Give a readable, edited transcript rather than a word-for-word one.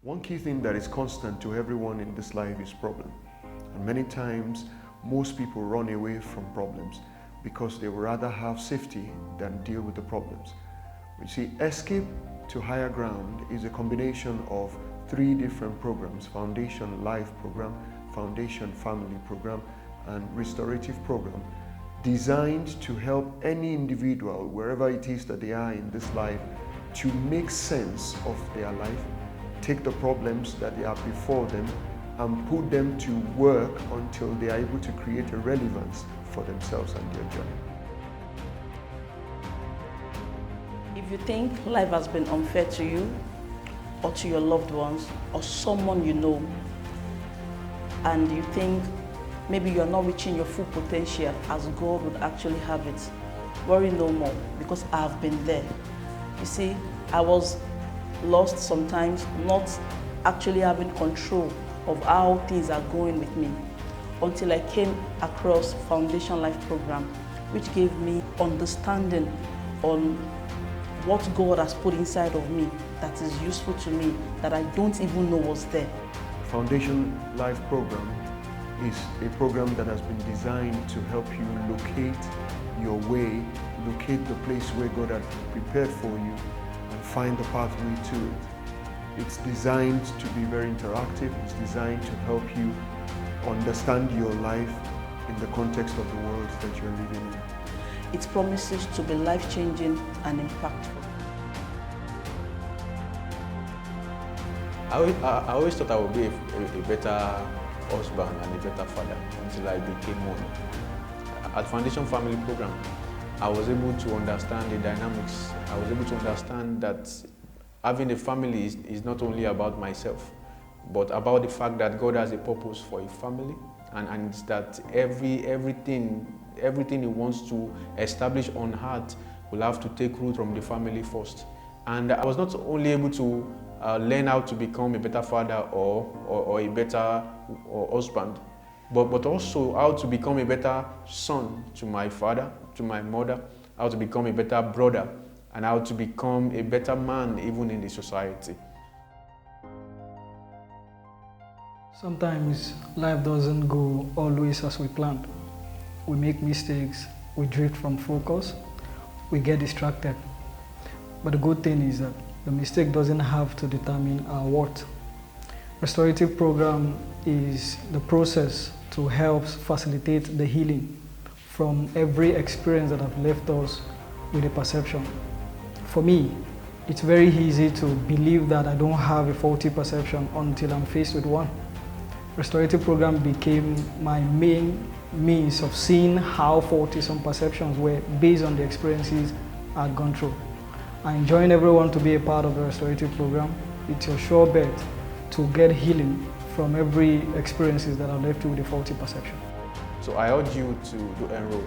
One key thing that is constant to everyone in this life is problem. And many times, most people run away from problems because they would rather have safety than deal with the problems. You see, Escape to Higher Ground is a combination of 3 different programs: Foundation Life Program, Foundation Family Program, and Restorative Program, designed to help any individual, wherever it is that they are in this life, to make sense of their life, take the problems that they have before them and put them to work until they are able to create a relevance for themselves and their journey. If you think life has been unfair to you, or to your loved ones, or someone you know, and you think maybe you're not reaching your full potential as God would actually have it, worry no more, because I've been there. You see, I was lost sometimes, not actually having control of how things are going with me, until I came across Foundation Life Program, which gave me understanding on what God has put inside of me that is useful to me, that I don't even know was there. Foundation Life Program is a program that has been designed to help you locate your way, locate the place where God had prepared for you, and find the pathway to it. It's designed to be very interactive. It's designed to help you understand your life in the context of the world that you're living in. It promises to be life-changing and impactful. I always thought I would be a better husband and a better father until I became one. At Foundation Family Program, I was able to understand the dynamics. I was able to understand that having a family is not only about myself, but about the fact that God has a purpose for a family, and that everything He wants to establish on earth will have to take root from the family first. And I was not only able to learn how to become a better father or a better husband, but also how to become a better son to my father, to my mother, how to become a better brother, and how to become a better man even in the society. Sometimes life doesn't go always as we planned. We make mistakes, we drift from focus, we get distracted. But the good thing is that the mistake doesn't have to determine our worth. Restorative program is the process to help facilitate the healing from every experience that have left us with a perception. For me, it's very easy to believe that I don't have a faulty perception until I'm faced with one. Restorative program became my main means of seeing how faulty some perceptions were based on the experiences I'd gone through. I enjoin everyone to be a part of the restorative program. It's your sure bet to get healing from every experiences that have left you with a faulty perception. So I urge you to enroll.